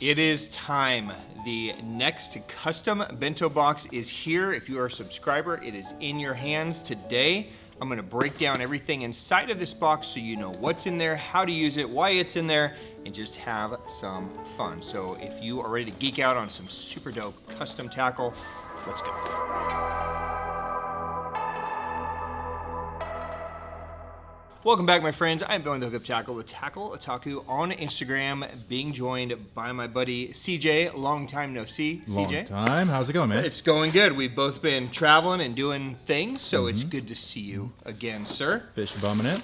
It is time. The next custom bento box is here. If you are a subscriber, it is in your hands today. I'm gonna break down everything inside of this box so you know what's in there, how to use it, why it's in there, and just have some fun. So if you are ready to geek out on some super dope custom tackle, let's go. Welcome back, my friends. I'm BENto Hookup Tackle, the Tackle Otaku on Instagram, being joined by my buddy CJ. Long time no see, CJ. Long time. How's it going, man? It's going good. We've both been traveling and doing things, so it's good to see you again, sir. Fish bumming it.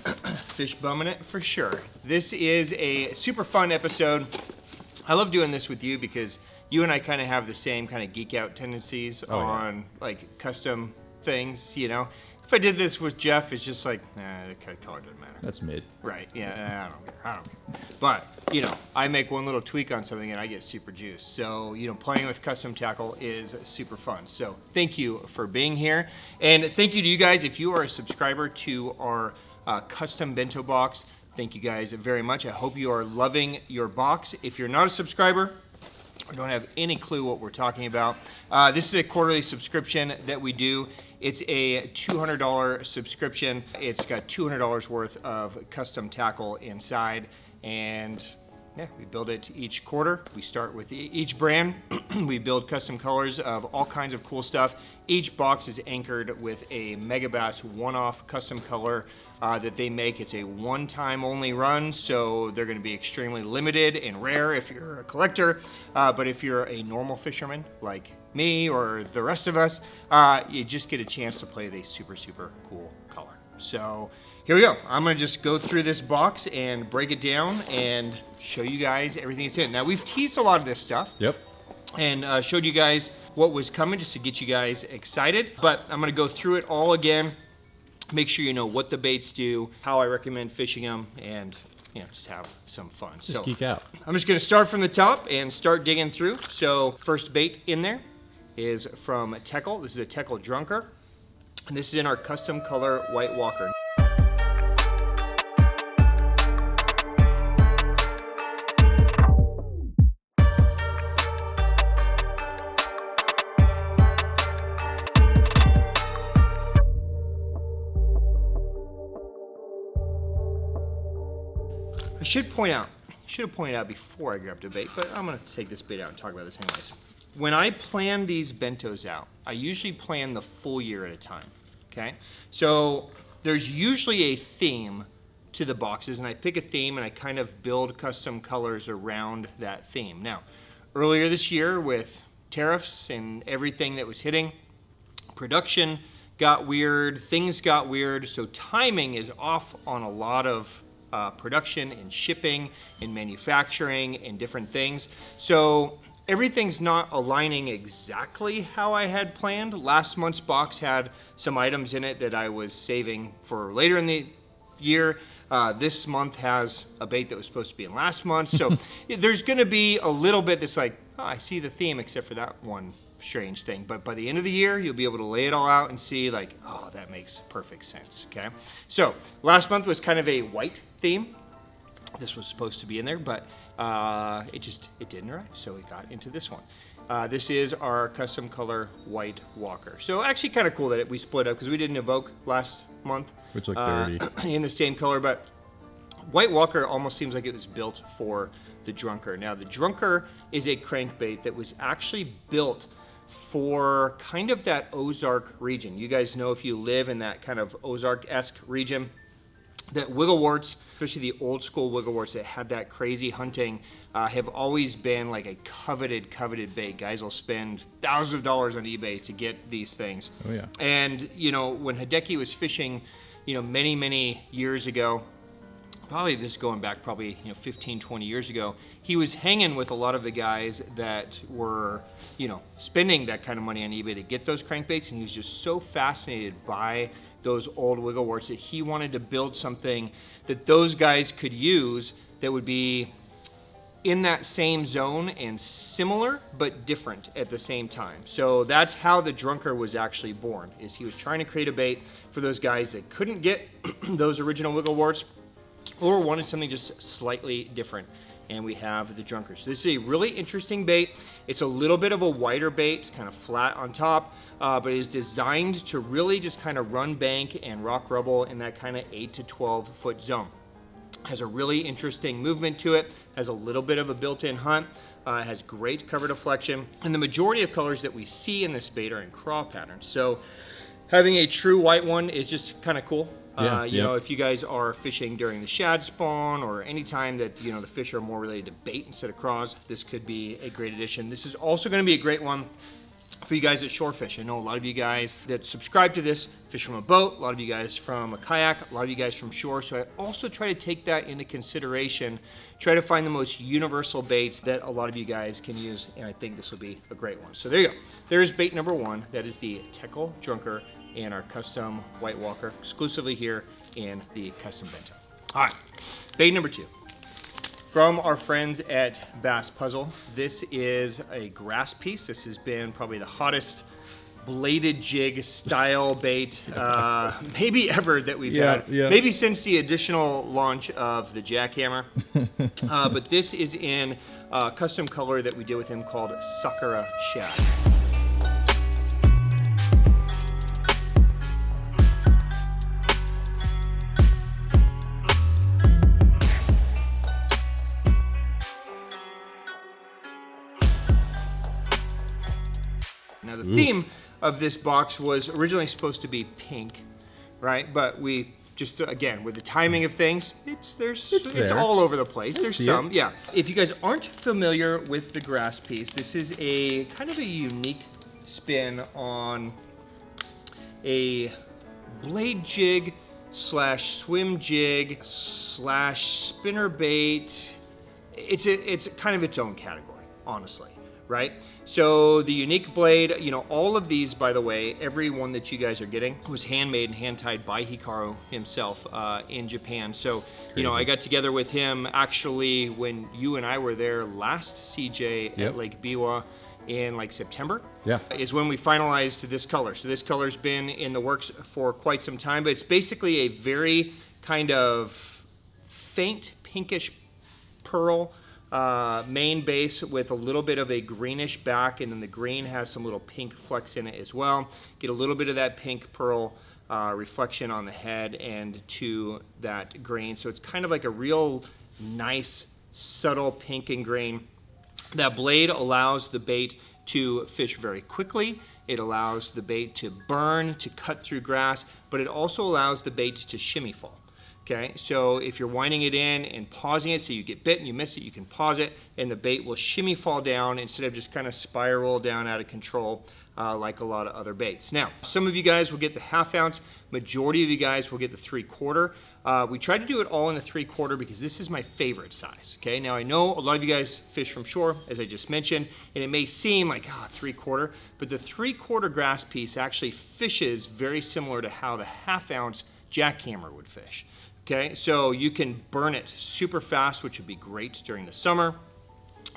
Fish bumming it for sure. This is a super fun episode. I love doing this with you because you and I kind of have the same kind of geek out tendencies on like custom things, you know. If I did this with Jeff, it's just like, the color doesn't matter. That's mid. Right, yeah, I don't care. But, you know, I make one little tweak on something and I get super juiced. So, you know, playing with custom tackle is super fun. So thank you for being here. And thank you to you guys. If you are a subscriber to our custom bento box, thank you guys very much. I hope you are loving your box. If you're not a subscriber, or don't have any clue what we're talking about, this is a quarterly subscription that we do. It's a $200 subscription. It's got $200 worth of custom tackle inside, and yeah, we build it each quarter. We start with each brand. We build custom colors of all kinds of cool stuff. Each box is anchored with a Megabass one-off custom color that they make. It's a one-time only run, so they're gonna be extremely limited and rare if you're a collector. But if you're a normal fisherman like me or the rest of us, you just get a chance to play the super, super cool color. So here we go. I'm gonna just go through this box and break it down and show you guys everything that's in. Now, we've teased a lot of this stuff. Yep. And showed you guys what was coming just to get you guys excited. But I'm gonna go through it all again. Make sure you know what the baits do, how I recommend fishing them, and you know, just have some fun. Just geek out. I'm just gonna start from the top and start digging through. So first bait in there is from Teckel. This is a Teckel Drunker. And this is in our custom color White Walker. I should have pointed out before I grabbed a bait, but I'm gonna take this bait out and talk about this anyways. When I plan these bentos out, I usually plan the full year at a time, okay? So there's usually a theme to the boxes, and I pick a theme and I kind of build custom colors around that theme. Now, earlier this year with tariffs and everything that was hitting, production got weird, things got weird, so timing is off on a lot of production and shipping and manufacturing and different things. So everything's not aligning exactly how I had planned. Last month's box had some items in it that I was saving for later in the year. This month has a bait that was supposed to be in last month. So there's gonna be a little bit that's like, oh, I see the theme except for that one strange thing. But by the end of the year, you'll be able to lay it all out and see like, oh, that makes perfect sense, okay? So last month was kind of a white theme. This was supposed to be in there, but it didn't arrive, so we got into this one. This is our custom color White Walker. So actually kind of cool that we split up because we did an Evoke last month. Which looked dirty. In the same color, but White Walker almost seems like it was built for the Drunker. Now the Drunker is a crankbait that was actually built for kind of that Ozark region. You guys know if you live in that kind of Ozark-esque region, that wiggleworts, especially the old school wiggleworts that had that crazy hunting, have always been like a coveted bait. Guys will spend thousands of dollars on eBay to get these things. Oh yeah. And you know, when Hideki was fishing, you know, many years ago, probably this is going back probably, you know, 15, 20 years ago, he was hanging with a lot of the guys that were, you know, spending that kind of money on eBay to get those crankbaits, and he was just so fascinated by those old wiggleworts that he wanted to build something that those guys could use that would be in that same zone and similar but different at the same time. So that's how the Drunker was actually born, is he was trying to create a bait for those guys that couldn't get those original wiggleworts or wanted something just slightly different. and we have the Drunker. So this is a really interesting bait. It's a little bit of a wider bait, it's kind of flat on top, but it is designed to really just kind of run bank and rock rubble in that kind of 8 to 12 foot zone. Has a really interesting movement to it, has a little bit of a built-in hunt, has great cover deflection, and the majority of colors that we see in this bait are in craw patterns. So having a true white one is just kind of cool. You know, if you guys are fishing during the shad spawn or any time that, you know, the fish are more related to bait instead of craws, this could be a great addition. This is also going to be a great one for you guys that shore fish. I know a lot of you guys that subscribe to this fish from a boat, a lot of you guys from a kayak, a lot of you guys from shore. So I also try to take that into consideration, try to find the most universal baits that a lot of you guys can use, and I think this will be a great one. So there you go. There's bait number 1. That is the Teckel Drunker and our custom White Walker, exclusively here in the custom BENto. All right, bait number 2. From our friends at Bass Puzzle, this is a grass piece. This has been probably the hottest bladed jig style bait maybe ever that we've had. Maybe since the additional launch of the jackhammer. But this is in a custom color that we did with him called Sakura Shad. Now the theme of this box was originally supposed to be pink, right? But we just, again, with the timing of things, it's all over the place. There's some, yeah. If you guys aren't familiar with the grass piece, this is a kind of a unique spin on a blade jig slash swim jig slash spinner bait. It's kind of its own category, honestly. Right? So the unique blade, you know, all of these, by the way, every one that you guys are getting was handmade and hand-tied by Hikaru himself in Japan. So, you know, I got together with him actually when you and I were there last CJ at Lake Biwa in like September. Is when we finalized this color. So this color's been in the works for quite some time, but it's basically a very kind of faint pinkish pearl main base with a little bit of a greenish back, and then the green has some little pink flecks in it as well. Get a little bit of that pink pearl reflection on the head and to that green. So it's kind of like a real nice, subtle pink and green. That blade allows the bait to fish very quickly. It allows the bait to burn, to cut through grass, but it also allows the bait to shimmy fall. Okay, so if you're winding it in and pausing it, so you get bit and you miss it, you can pause it, and the bait will shimmy fall down instead of just kind of spiral down out of control like a lot of other baits. Now, some of you guys will get the 1/2 ounce, majority of you guys will get the 3/4. We tried to do it all in the 3/4 because this is my favorite size. Okay, now I know a lot of you guys fish from shore, as I just mentioned, and it may seem like 3/4, but the 3/4 grass piece actually fishes very similar to how the 1/2 ounce jackhammer would fish. Okay, so you can burn it super fast, which would be great during the summer.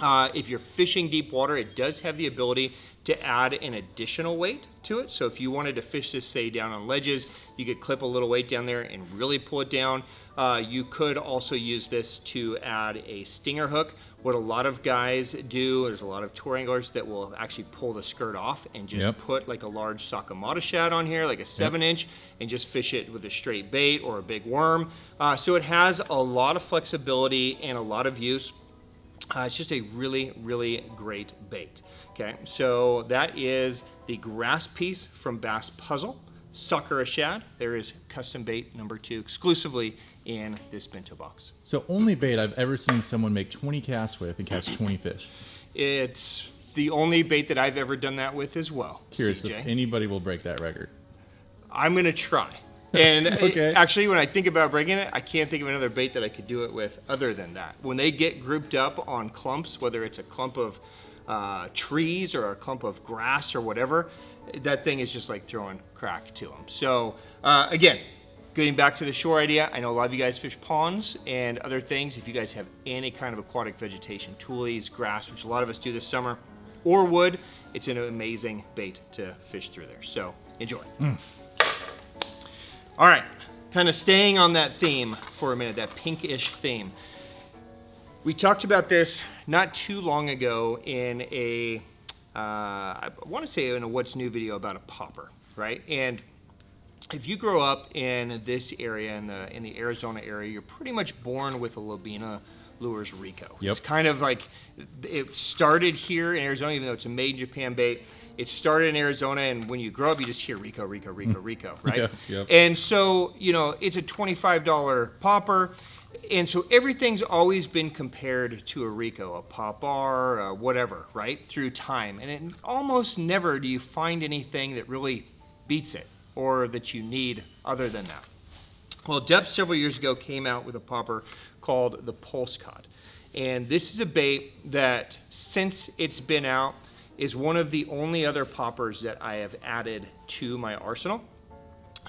If you're fishing deep water, it does have the ability to add an additional weight to it. So if you wanted to fish this, say, down on ledges, you could clip a little weight down there and really pull it down. You could also use this to add a stinger hook. What a lot of guys do, there's a lot of tour anglers that will actually pull the skirt off and just put like a large Sakamata shad on here, like a 7-inch, and just fish it with a straight bait or a big worm. So it has a lot of flexibility and a lot of use. It's just a really, really great bait. Okay, so that is the grass piece from Bass Puzzle, Sakura Shad. There is custom bait number 2 exclusively in this BENto box. So only bait I've ever seen someone make 20 casts with and catch 20 fish. It's the only bait that I've ever done that with as well. Curious CJ. if anybody will break that record. I'm gonna try. And Okay. actually, when I think about breaking it, I can't think of another bait that I could do it with other than that. When they get grouped up on clumps, whether it's a clump of trees or a clump of grass or whatever, that thing is just like throwing crack to them. So again, getting back to the shore idea, I know a lot of you guys fish ponds and other things. If you guys have any kind of aquatic vegetation, tules, grass, which a lot of us do this summer, or wood, it's an amazing bait to fish through there. So enjoy. All right, kind of staying on that theme for a minute, that pinkish theme. We talked about this not too long ago in a, I want to say in a What's New video about a popper, right? And if you grow up in this area, in the Arizona area, you're pretty much born with a Lobina Lures Rico. Yep. It's kind of like, it started here in Arizona, even though it's a made in Japan bait. It started in Arizona, and when you grow up, you just hear Rico, Rico, Rico, Rico, right? Yeah, yep. And so, you know, it's a $25 popper. And so everything's always been compared to a Rico, a Pop-R, whatever, right, through time. And it, almost never do you find anything that really beats it or that you need other than that. Well, Deps several years ago came out with a popper called the Pulsecod. And this is a bait that, since it's been out, is one of the only other poppers that I have added to my arsenal.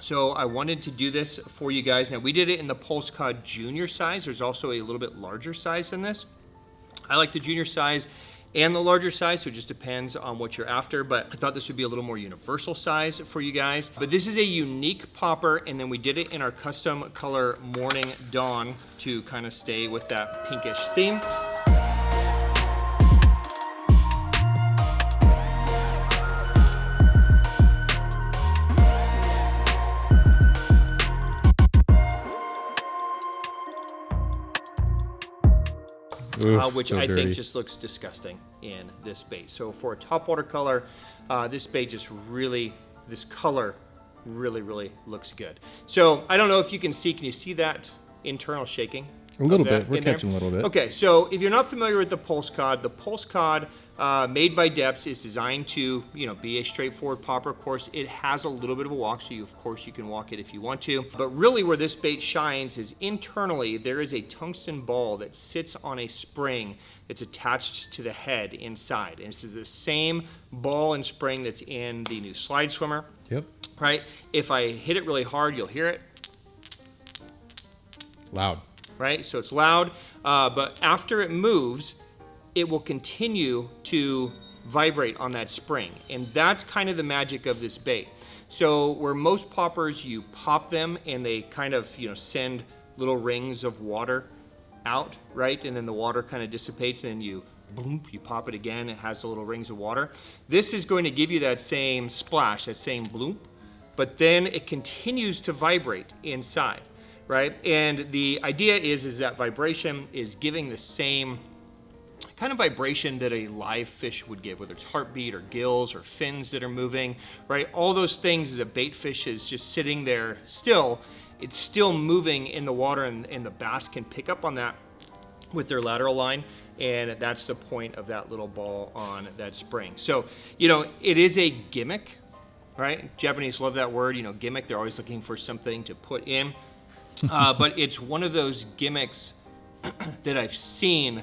So I wanted to do this for you guys. Now, we did it in the Pulsecod Jr size. There's also a little bit larger size than this. I like the junior size and the larger size, so it just depends on what you're after, but I thought this would be a little more universal size for you guys. But this is a unique popper, and then we did it in our custom color Morning Dawn to kind of stay with that pinkish theme. Which so I dirty. think just looks disgusting in this bait. So for a topwater color, this bait just really, this color really looks good. So I don't know if you can see that internal shaking? A little bit, we're catching a little bit. Okay, so if you're not familiar with the Pulsecod made by Deps is designed to, you know, be a straightforward popper. Of course, it has a little bit of a walk, so of course you can walk it if you want to. But really where this bait shines is internally, there is a tungsten ball that sits on a spring that's attached to the head inside. And this is the same ball and spring that's in the new Slide Swimmer. Yep. Right? If I hit it really hard, you'll hear it. Loud. Right? So it's loud, but after it moves, it will continue to vibrate on that spring. And that's kind of the magic of this bait. So where most poppers, you pop them and they kind of, you know, send little rings of water out, right? And then the water kind of dissipates, and then you, boom, you pop it again, it has the little rings of water. This is going to give you that same splash, that same bloop, but then it continues to vibrate inside. Right? And the idea is that vibration is giving the same kind of vibration that a live fish would give, whether it's heartbeat or gills or fins that are moving, right? All those things as a bait fish is just sitting there still. It's still moving in the water, and the bass can pick up on that with their lateral line. And that's the point of that little ball on that spring. So, you know, it is a gimmick, right? Japanese love that word, you know, gimmick. They're always looking for something to put in. But it's one of those gimmicks that I've seen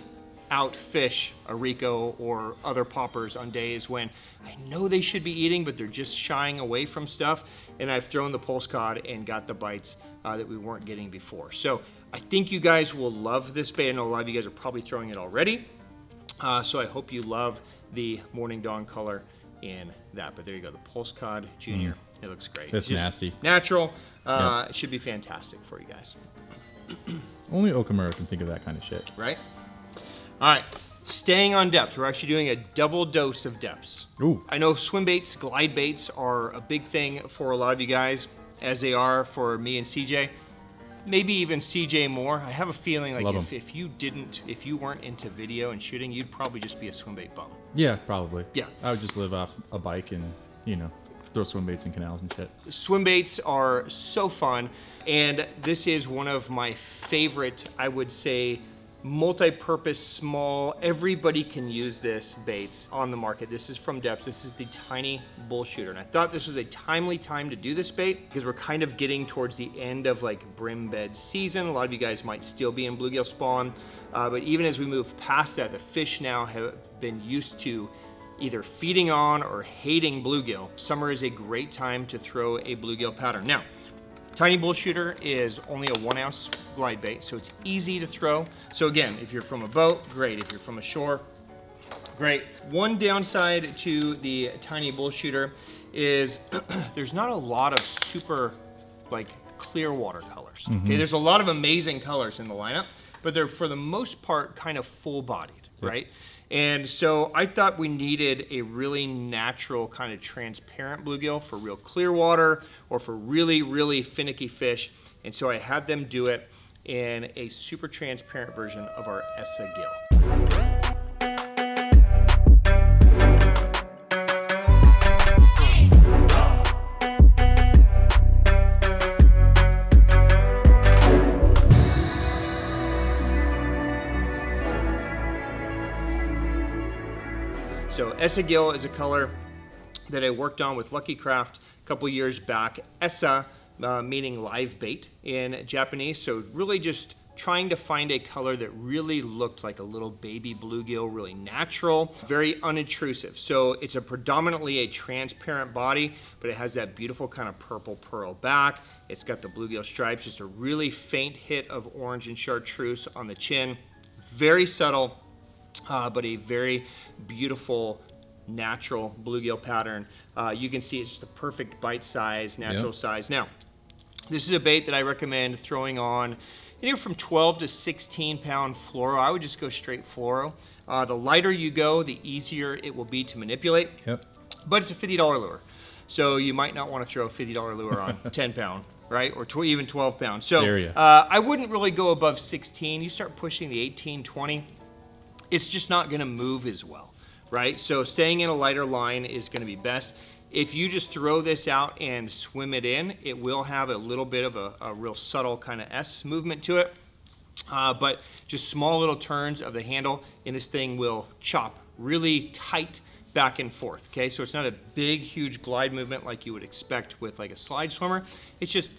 outfish a Rico or other poppers on days when I know they should be eating, but they're just shying away from stuff. And I've thrown the Pulsecod and got the bites that we weren't getting before. So I think you guys will love this bait. I know a lot of you guys are probably throwing it already. So I hope you love the Morning Dawn color in that. But there you go, the Pulsecod Jr. It looks great. That's just nasty. Natural. Yeah. It should be fantastic for you guys. Only Okamura can think of that kind of shit. Right? All right. Staying on Deps, we're actually doing a double dose of Deps. Ooh. I know swim baits, glide baits are a big thing for a lot of you guys, as they are for me and CJ. Maybe even CJ more. I have a feeling like if you weren't into video and shooting, you'd probably just be a swim bait bum. Yeah, probably. Yeah. I would just live off a bike and, you know, throw swim baits in canals and shit. Swim baits are so fun, and this is one of my favorite, I would say, multi-purpose, small, everybody can use this baits on the market. This is from Deps. This is the Tiny Bullshooter, and I thought this was a timely time to do this bait because we're kind of getting towards the end of like brim bed season. A lot of you guys might still be in bluegill spawn, but even as we move past that, the fish now have been used to either feeding on or hating bluegill. Summer is a great time to throw a bluegill pattern. Now, Tiny Bullshooter is only a 1 ounce glide bait, so it's easy to throw. So again, if you're from a boat, great. If you're from a shore, great. One downside to the Tiny Bullshooter is there's not a lot of super like clear water colors. Okay, there's a lot of amazing colors in the lineup, but they're for the most part kind of full-bodied, right? And so I thought we needed a really natural kind of transparent bluegill for real clear water or for really, really finicky fish. And so I had them do it in a super transparent version of our ESSA gill. So ESSA gill is a color that I worked on with Lucky Craft a couple years back. ESSA meaning live bait in Japanese. So really just trying to find a color that really looked like a little baby bluegill, really natural, very unintrusive. So it's a predominantly a transparent body, but it has that beautiful kind of purple pearl back. It's got the bluegill stripes, just a really faint hit of orange and chartreuse on the chin. Very subtle, but a very beautiful natural bluegill pattern. You can see it's just a perfect bite size, natural size. Now, this is a bait that I recommend throwing on anywhere from 12 to 16 pound fluoro. I would just go straight fluoro. The lighter you go, the easier it will be to manipulate. But it's a $50 lure. So you might not want to throw a $50 lure on 10 pound, right? Or even 12 pounds. So I wouldn't really go above 16. You start pushing the 18, 20, it's just not gonna move as well, right? So staying in a lighter line is gonna be best. If you just throw this out and swim it in, it will have a little bit of a real subtle kind of S movement to it. But just small little turns of the handle and this thing will chop really tight back and forth, okay? So it's not a big, huge glide movement like you would expect with like a slide swimmer. It's just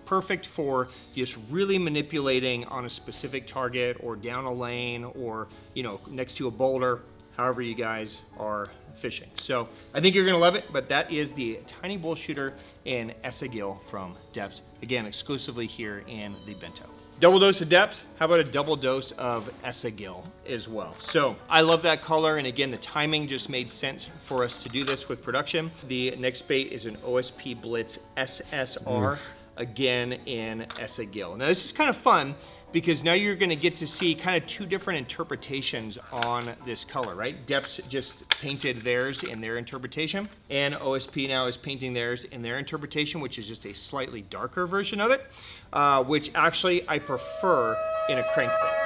perfect for just really manipulating on a specific target or down a lane or, you know, next to a boulder, however you guys are fishing. So I think you're gonna love it, but that is the tiny bullshooter in ESSA gill from Deps. Again, exclusively here in the BENto. Double dose of Deps, how about a double dose of ESSA gill as well? So I love that color, and again, the timing just made sense for us to do this with production. The next bait is an OSP Blitz SSR, again in ESSA gill. Now this is kind of fun because now you're gonna get to see kind of two different interpretations on this color, right? Deps just painted theirs in their interpretation, and OSP now is painting theirs in their interpretation, which is just a slightly darker version of it, which actually I prefer in a crankbait.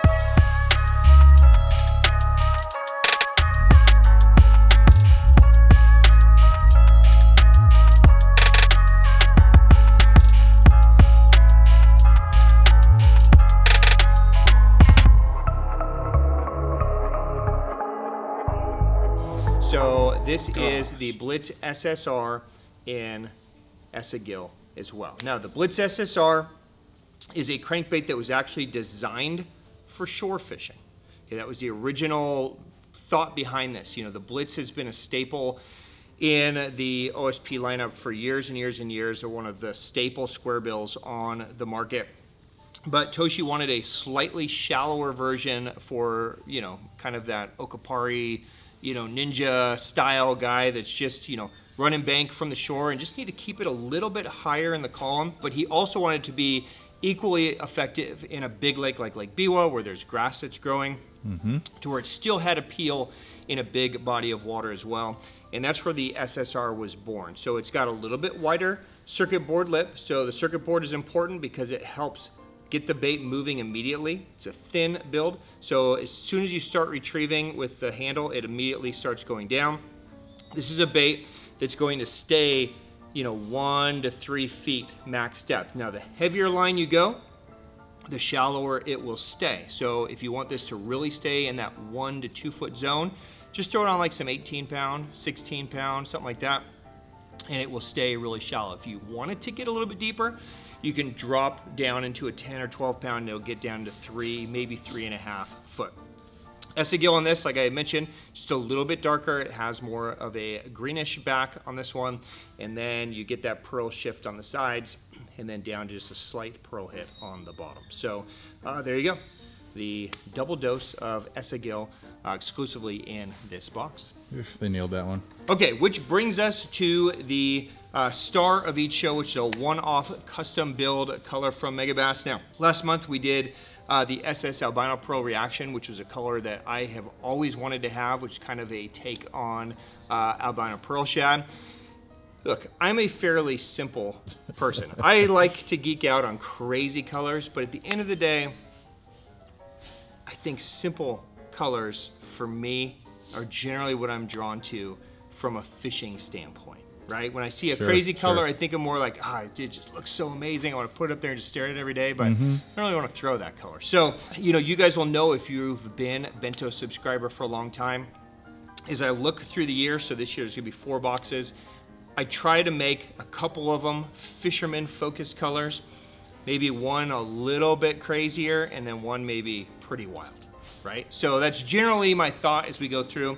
So this is the Blitz SSR in ESSA gill as well. Now the Blitz SSR is a crankbait that was actually designed for shore fishing. Okay, that was the original thought behind this. You know, the Blitz has been a staple in the OSP lineup for years and years and years. They're one of the staple square bills on the market. But Toshi wanted a slightly shallower version for, you know, kind of that Okapari, you know, ninja style guy that's just, you know, running bank from the shore and just need to keep it a little bit higher in the column. But he also wanted to be equally effective in a big lake like Lake Biwa where there's grass that's growing, to where it still had appeal in a big body of water as well. And that's where the SSR was born. So it's got a little bit wider circuit board lip. So the circuit board is important because it helps get the bait moving immediately. It's a thin build, so as soon as you start retrieving with the handle, it immediately starts going down. This is a bait that's going to stay, you know, 1 to 3 feet max depth. Now, the heavier line you go, the shallower it will stay. So if you want this to really stay in that 1 to 2 foot zone, just throw it on like some 18 pound, 16 pound, something like that, and it will stay really shallow. If you want it to get a little bit deeper, you can drop down into a 10 or 12 pound, and it'll get down to 3, maybe 3.5 foot. ESSA gill on this, like I mentioned, just a little bit darker. It has more of a greenish back on this one, and then you get that pearl shift on the sides, and then down to just a slight pearl hit on the bottom. So there you go. The double dose of ESSA gill exclusively in this box. Oof, they nailed that one. Okay, which brings us to the star of each show, which is a one-off custom build color from Megabass. Now, last month we did the SS Albino Pearl Reaction, which was a color that I have always wanted to have, which is kind of a take on Albino Pearl Shad. Look, I'm a fairly simple person. I like to geek out on crazy colors, but at the end of the day, I think simple colors for me are generally what I'm drawn to from a fishing standpoint, right? When I see a crazy color, I think of more like, it just looks so amazing. I want to put it up there and just stare at it every day, but I don't really want to throw that color. So, you know, you guys will know if you've been BENto subscriber for a long time, as I look through the year, so this year there's gonna be 4 boxes, I try to make a couple of them fisherman focused colors, maybe one a little bit crazier and then one maybe pretty wild, right? So that's generally my thought as we go through.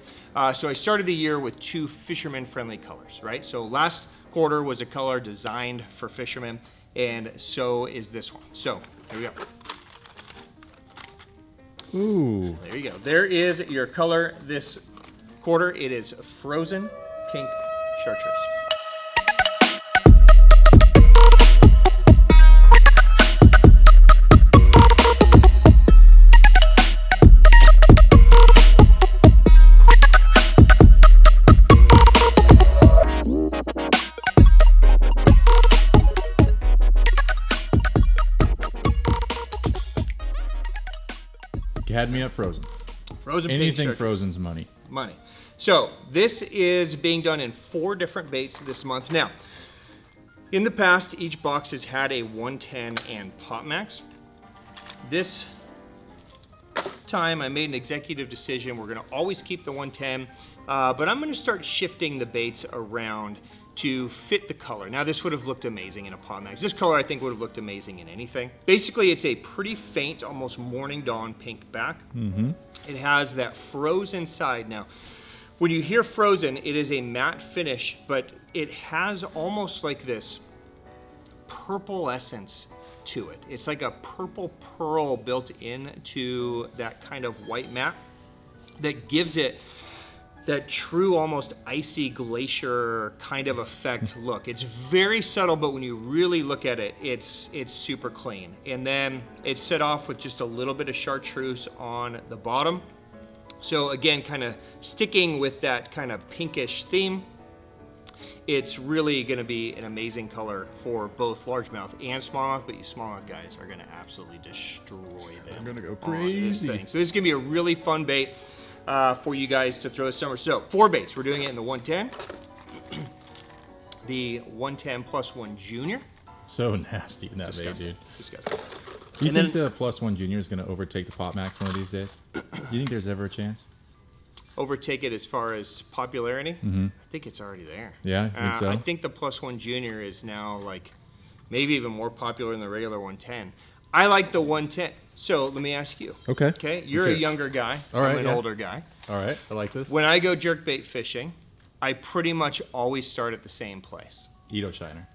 So I started the year with 2 fisherman friendly colors, right? So last quarter was a color designed for fishermen, and so is this one. So here we go. Ooh. There you go. There is your color this quarter. It is frozen pink chartreuse. You had me at frozen. Frozen pink Anything chartreuse. frozen's money. Money. So this is being done in 4 different baits this month. Now, in the past, each box has had a 110 and Pop Max. This time, I made an executive decision. We're gonna always keep the 110, but I'm gonna start shifting the baits around to fit the color. Now, this would have looked amazing in a Pop Max. This color, I think, would have looked amazing in anything. Basically, it's a pretty faint, almost morning dawn pink back. It has that frozen side. Now, when you hear frozen, it is a matte finish, but it has almost like this purple essence to it. It's like a purple pearl built into that kind of white matte that gives it that true, almost icy glacier kind of effect look. It's very subtle, but when you really look at it, it's super clean. And then it's set off with just a little bit of chartreuse on the bottom. So again, kind of sticking with that kind of pinkish theme. It's really gonna be an amazing color for both largemouth and smallmouth, but you smallmouth guys are gonna absolutely destroy them. I'm gonna go on this crazy. thing. So this is gonna be a really fun bait for you guys to throw this summer. So 4 baits. We're doing it in the 110, the 110 plus 1 junior. So nasty in that bait, Disgusting. dude. Disgusting. Do you And think then- the plus 1 junior is going to overtake the Pop Max one of these days? Do you think there's ever a chance? Overtake it as far as popularity? I think it's already there. Yeah, I think so. I think the plus 1 junior is now like maybe even more popular than the regular 110. I like the 110. So let me ask you. Okay. Okay, you're Let's a hear it. younger guy. All right, I'm an yeah. older guy. All right, I like this. When I go jerkbait fishing, I pretty much always start at the same place. Ito Shiner.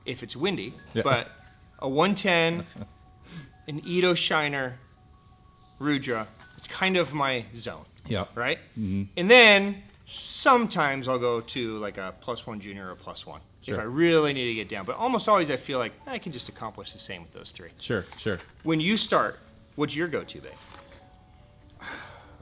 If it's windy, Yeah. but a 110, an Ito Shiner, Rudra, it's kind of my zone, Yeah. right? And then sometimes I'll go to like a plus 1 junior or a plus 1 if Sure. I really need to get down. But almost always I feel like I can just accomplish the same with those 3. Sure, sure. When you start, what's your go-to bait?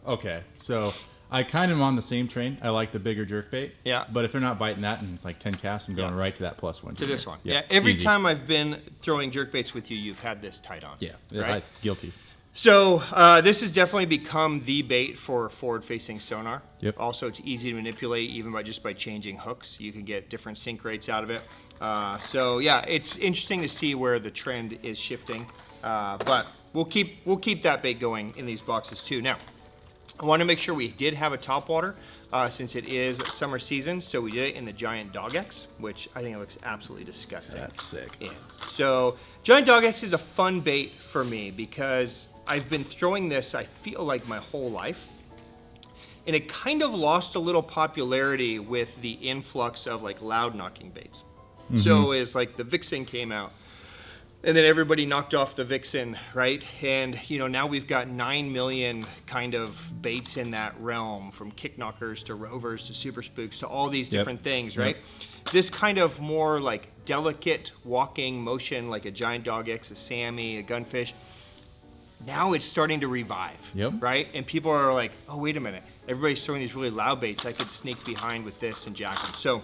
Okay, so I kind of am on the same train. I like the bigger jerkbait. Yeah. But if they're not biting that in like 10 casts, I'm going Yeah. right to that plus 1 To junior. this one. Yeah. Every easy. time I've been throwing jerkbaits with you, you've had this tight on. Yeah, Right? guilty. So this has definitely become the bait for forward-facing sonar. Yep. Also, it's easy to manipulate even by changing hooks. You can get different sink rates out of it. So yeah, it's interesting to see where the trend is shifting. But we'll keep that bait going in these boxes too. Now, I want to make sure we did have a topwater since it is summer season. So we did it in the Giant Dog X, which I think it looks absolutely disgusting. That's sick. Yeah. So Giant Dog X is a fun bait for me because I've been throwing this, I feel like, my whole life. And it kind of lost a little popularity with the influx of like loud knocking baits. So as like the Vixen came out, And then everybody knocked off the Vixen, right? And you know, now we've got 9 million kind of baits in that realm, from kick knockers to rovers to super spooks to all these different things, right? This kind of more like delicate walking motion, like a Giant Dog X, a Sammy, a Gunfish. Now it's starting to revive, right? And people are like, oh, wait a minute. Everybody's throwing these really loud baits. I could sneak behind with this and jack them. So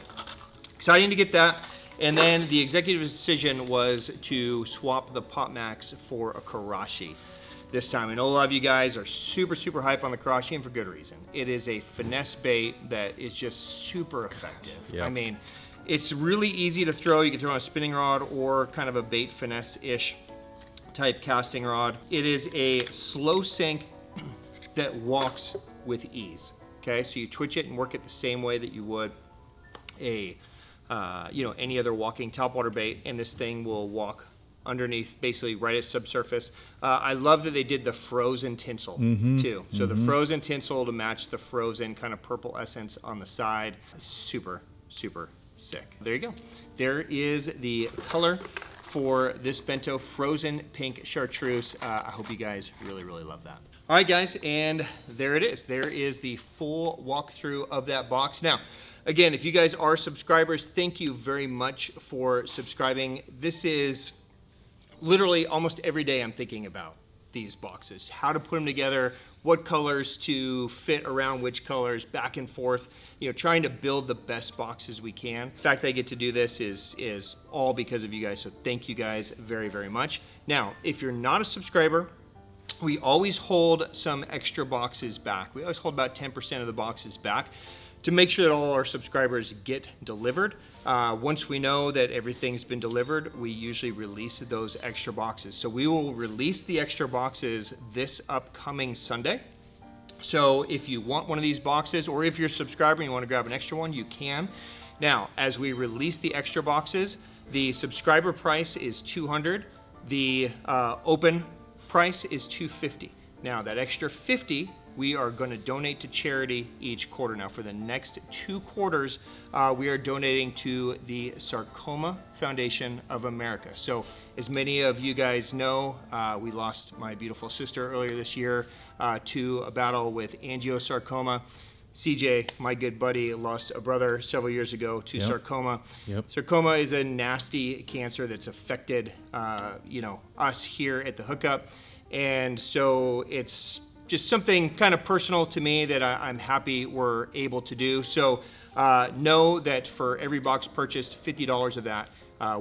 exciting to get that. And then the executive decision was to swap the Pop Max for a Karashi this time. I know a lot of you guys are super, super hype on the Karashi, and for good reason. It is a finesse bait that is just super effective. I mean, it's really easy to throw. You can throw on a spinning rod or kind of a bait finesse-ish type casting rod. It is a slow sink that walks with ease. Okay, so you twitch it and work it the same way that you would a you know, any other walking topwater bait, and this thing will walk underneath, basically right at subsurface. I love that they did the frozen tinsel too. So the frozen tinsel to match the frozen kind of purple essence on the side. Super, super sick. There you go. There is the color for this BENto frozen pink chartreuse. I hope you guys really, really love that. All right, guys, and there it is. There is the full walkthrough of that box. Now, again, if you guys are subscribers, thank you very much for subscribing. This is literally almost every day I'm thinking about these boxes, how to put them together, what colors to fit around which colors, back and forth, you know, trying to build the best boxes we can. The fact that I get to do this is all because of you guys, so thank you guys very, very much. Now, if you're not a subscriber, we always hold some extra boxes back. We always hold about 10% of the boxes back to make sure that all our subscribers get delivered. Once we know that everything's been delivered, we usually release those extra boxes. So we will release the extra boxes this upcoming Sunday. So if you want one of these boxes, or if you're a subscriber and you want to grab an extra one, you can. Now, as we release the extra boxes, the subscriber price is $200. The open price is $250. Now, that extra $50 we are going to donate to charity each quarter. Now, for the next 2 quarters, we are donating to the Sarcoma Foundation of America. So, as many of you guys know, we lost my beautiful sister earlier this year to a battle with angiosarcoma. CJ, my good buddy, lost a brother several years ago to sarcoma. Sarcoma is a nasty cancer that's affected, you know, us here at the Hookup, and so it's just something kind of personal to me that I'm happy we're able to do. So know that for every box purchased, $50 of that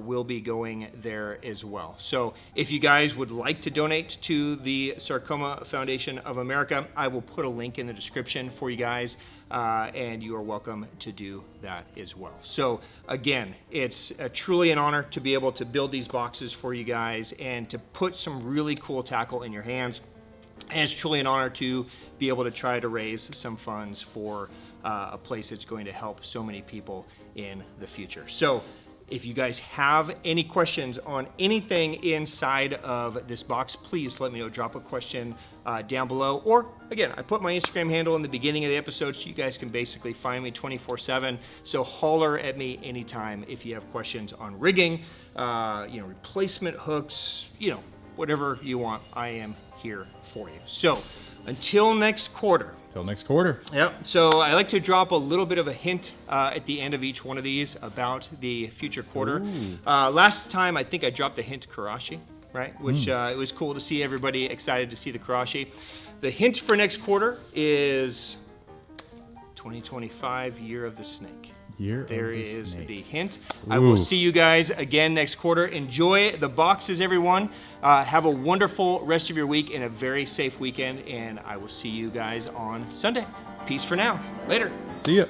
will be going there as well. So if you guys would like to donate to the Sarcoma Foundation of America, I will put a link in the description for you guys, and you are welcome to do that as well. So again, it's truly an honor to be able to build these boxes for you guys and to put some really cool tackle in your hands. And it's truly an honor to be able to try to raise some funds for a place that's going to help so many people in the future. So if you guys have any questions on anything inside of this box, please let me know. Drop a question down below. Or again, I put my Instagram handle in the beginning of the episode so you guys can basically find me 24/7. So holler at me anytime if you have questions on rigging, you know, replacement hooks, you know, whatever you want, I am here for you. So until next quarter. Till next quarter. Yep. So I like to drop a little bit of a hint at the end of each one of these about the future quarter. Last time I think I dropped the hint Karashi, right? Which it was cool to see everybody excited to see the Karashi. The hint for next quarter is 2025 Year of the Snake. There is the hint. I will see you guys again next quarter. Enjoy the boxes, everyone. Have a wonderful rest of your week and a very safe weekend. And I will see you guys on Sunday. Peace for now. Later. See ya.